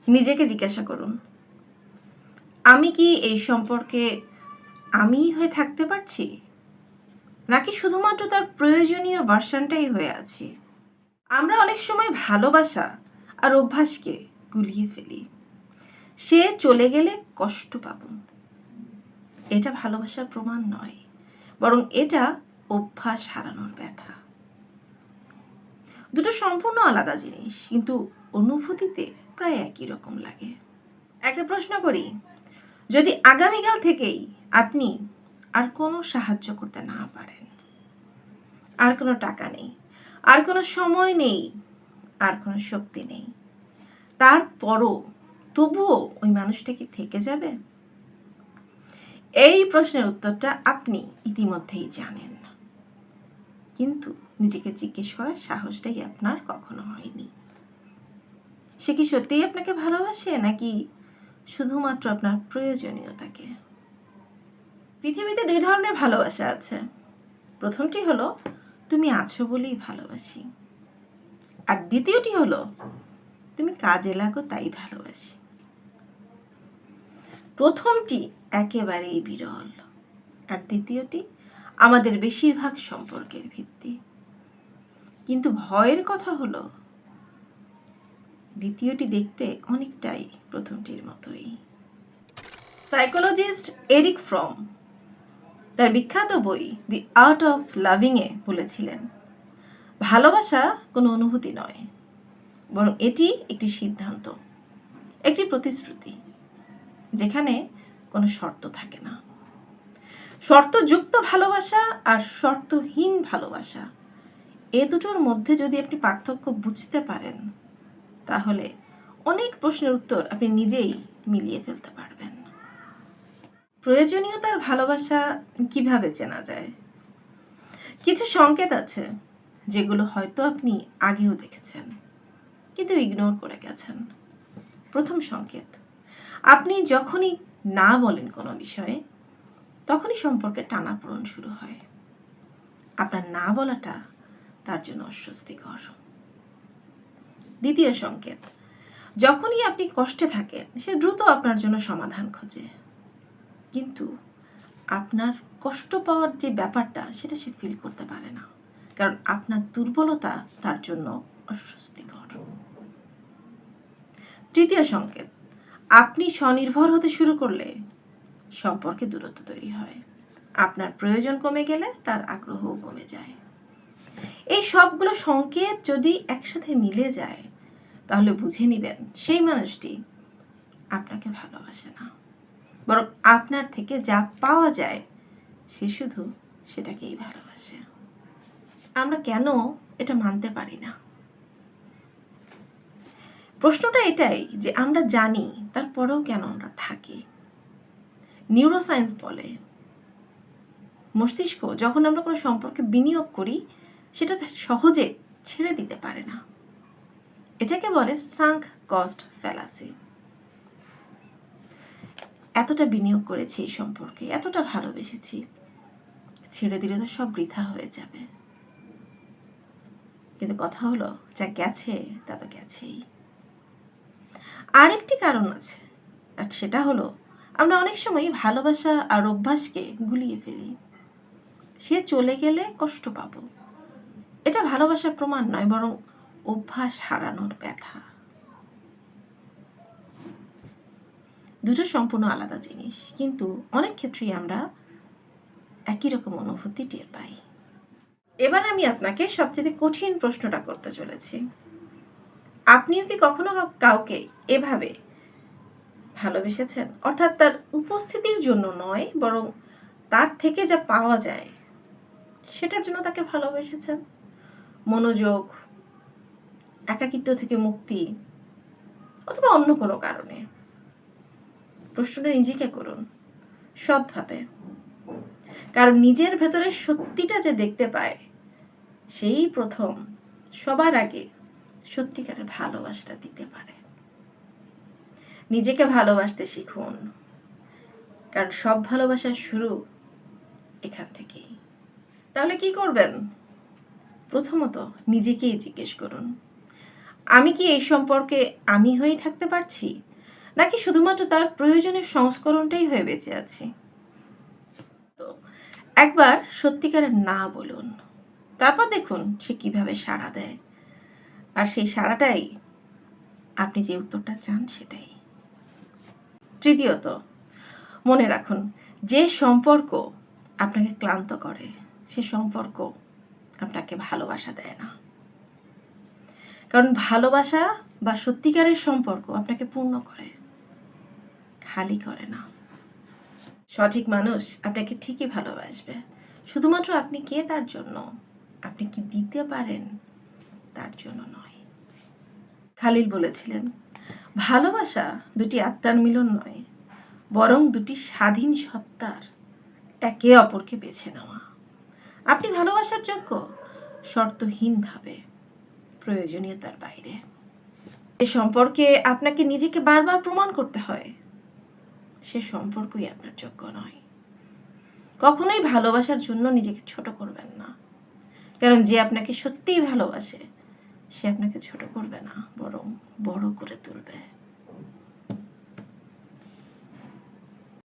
নিজেকে জিজ্ঞাসা করুন, আমি কি এই সম্পর্কে আমিই হয়ে থাকতে পারছি, নাকি শুধুমাত্র তার প্রয়োজনীয় ভার্সনটাই হয়ে আছি? আমরা অনেক সময় ভালোবাসা আর অভ্যাসকে গুলিয়ে ফেলি। সে চলে গেলে কষ্ট পাব, এটা ভালোবাসার প্রমাণ নয়, বরং এটা অভ্যাস হারানোর ব্যথা। দুটো সম্পূর্ণ আলাদা জিনিস, কিন্তু অনুভূতিতে প্রায় একই রকম লাগে। একটা প্রশ্ন করি, যদি আগামীকাল থেকেই আপনি আর কোনো সাহায্য করতে না পারেন, আর কোনো টাকা নেই, আর কোনো সময় নেই, আর কোনো শক্তি নেই, তারপরও তবুও ওই মানুষটা কি থেকে যাবে? এই প্রশ্নের উত্তরটা আপনি ইতিমধ্যেই জানেন, কিন্তু নিজেকে জিজ্ঞেস করার সাহসটাই আপনার কখনো হয়নি। সে কি সত্যিই আপনাকে ভালোবাসে, নাকি শুধুমাত্র আপনার প্রয়োজনীয়তাকে? পৃথিবীতে দুই ধরনের ভালোবাসা আছে। প্রথমটি হলো তুমি আছো বলেই ভালোবাসি, আর দ্বিতীয়টি হলো তুমি কাজে লাগো তাই ভালোবাসি। প্রথমটি একেবারেই বিরল, আর দ্বিতীয়টি আমাদের বেশিরভাগ সম্পর্কের ভিত্তি। কিন্তু ভয়ের কথা হলো দ্বিতীয়টি দেখতে অনেকটাই প্রথমটির মতোই। সাইকোলজিস্ট এরিক ফ্রম তার বিখ্যাত বই দি আর্ট অফ লাভিংয়ে বলেছিলেন, ভালোবাসা কোনো অনুভূতি নয়, বরং এটি একটি সিদ্ধান্ত, একটি প্রতিশ্রুতি, যেখানে কোনো শর্ত থাকে না। শর্তযুক্ত ভালোবাসা আর শর্তহীন ভালোবাসা, এ দুটোর মধ্যে যদি আপনি পার্থক্য বুঝতে পারেন, তাহলে অনেক প্রশ্নের উত্তর আপনি নিজেই মিলিয়ে ফেলতে পারবেন। প্রয়োজনীয়তার ভালোবাসা কিভাবে চেনা যায়? কিছু সংকেত আছে যেগুলো হয়তো আপনি আগেও দেখেছেন, কিন্তু ইগনোর করে গেছেন। প্রথম সংকেত, আপনি যখনই না বলেন কোনো বিষয়ে, তখনই সম্পর্কে টানাপোড়েন শুরু হয়। আপনার না বলাটা তার জন্য অস্বস্তিকর। দ্বিতীয় সংকেত, যখনই আপনি কষ্টে থাকেন, সে দ্রুত আপনার জন্য সমাধান খোঁজে, কিন্তু আপনার কষ্ট পাওয়ার যে ব্যাপারটা, সেটা সে ফিল করতে পারে না, কারণ আপনার দুর্বলতা তার জন্য অস্বস্তিকর। তৃতীয় সংকেত, আপনি স্বনির্ভর হতে শুরু করলে সম্পর্কে দূরত্ব তৈরি হয়। আপনার প্রয়োজন কমে গেলে তার আগ্রহও কমে যায়। এই সবগুলো সংকেত যদি একসাথে মিলে যায়, তাহলে বুঝে নেবেন সেই মানুষটি আপনাকে ভালোবাসে না, বরং আপনার থেকে যা পাওয়া যায় সে শুধু সেটাকেই ভালোবাসে। আমরা কেন এটা মানতে পারি না? প্রশ্নটা এটাই যে আমরা জানি, তারপরেও কেন আমরা থাকি। নিউরোসায়েন্স বলে, মস্তিষ্ক যখন আমরা কোনো সম্পর্কে বিনিয়োগ করি, সেটা সহজে ছেড়ে দিতে পারে না। এটাকে বলে সাঙ্ক কস্ট ফ্যালাসি। এতটা বিনিয়োগ করেছি এই সম্পর্কে, এতটা ভালোবেসেছি, ছেড়ে দিলে তো সব বৃথা হয়ে যাবে। কিন্তু কথা হলো, যা গেছে তা তো গেছেই। আরেকটি কারণ আছে, আর সেটা হলো আমরা অনেক সময় ভালোবাসা আর অভ্যাসকে গুলিয়ে ফেলি। সে চলে গেলে কষ্ট পাবো, এটা ভালোবাসার প্রমাণ নয়, বরং অভ্যাস হারানোর ব্যথা। দুটো সম্পূর্ণ আলাদা জিনিস, কিন্তু অনেক ক্ষেত্রেই আমরা একই রকম অনুভূতি টের পাই। এবার আমি আপনাকে সবচেয়ে কঠিন প্রশ্নটা করতে চলেছি। আপনিও কি কখনো কাউকে এভাবে ভালোবেসেছেন? অর্থাৎ তার উপস্থিতির জন্য নয়, বরং তার থেকে যা পাওয়া যায় সেটার জন্য তাকে ভালোবেসেছেন। মনোযোগ, একাকিত্ব থেকে মুক্তি, অথবা অন্য কোনো কারণে। প্রশ্নটা নিজেকে করুন সৎভাবে, কারণ নিজের ভেতরে সত্যিটা যে দেখতে পায়, সেই প্রথম সবার আগে সত্যিকারের ভালোবাসাটা দিতে পারে। নিজেকে ভালোবাসতে শিখুন, কারণ সব ভালোবাসার শুরু এখান থেকেই। তাহলে কি করবেন? প্রথমত নিজেকেই জিজ্ঞেস করুন, আমি কি এই সম্পর্কে আমি হয়েই থাকতে পারছি, নাকি শুধুমাত্র তার প্রয়োজনের সংস্করণটাই হয়ে বেঁচে আছি? তো একবার সত্যিকারের না বলুন, তারপর দেখুন সে কিভাবে সাড়া দেয়। আর সেই সাড়াটাই আপনি যে উত্তরটা চান সেটাই। তৃতীয়ত, মনে রাখুন, যে সম্পর্ক আপনাকে ক্লান্ত করে সে সম্পর্ক আপনাকে ভালোবাসা দেয় না। কারণ ভালোবাসা বা সত্যিকারের সম্পর্ক আপনাকে পূর্ণ করে, খালি করে না। সঠিক মানুষ আপনাকে ঠিকই ভালোবাসবে, শুধুমাত্র আপনি কে তার জন্য, আপনি কি দিতে পারেন তার জন্য নয়। খালিল বলেছিলেন, ভালোবাসা দুটি আত্মার মিলন নয়, বরং দুটি স্বাধীন সত্তার একে অপরকে বেছে নেওয়া। আপনি ভালোবাসার যোগ্য শর্তহীনভাবে, প্রয়োজনীয়তার বাইরে। যে সম্পর্কে আপনাকে নিজেকে বারবার প্রমাণ করতে হয় সে সম্পর্কই আপনার যোগ্য নয়। কখনোই ভালোবাসার জন্য নিজেকে ছোট করবেন না, কারণ যে আপনাকে সত্যিই ভালোবাসে সে আপনাকে ছোট করবে না, বরং বড় করে তুলবে।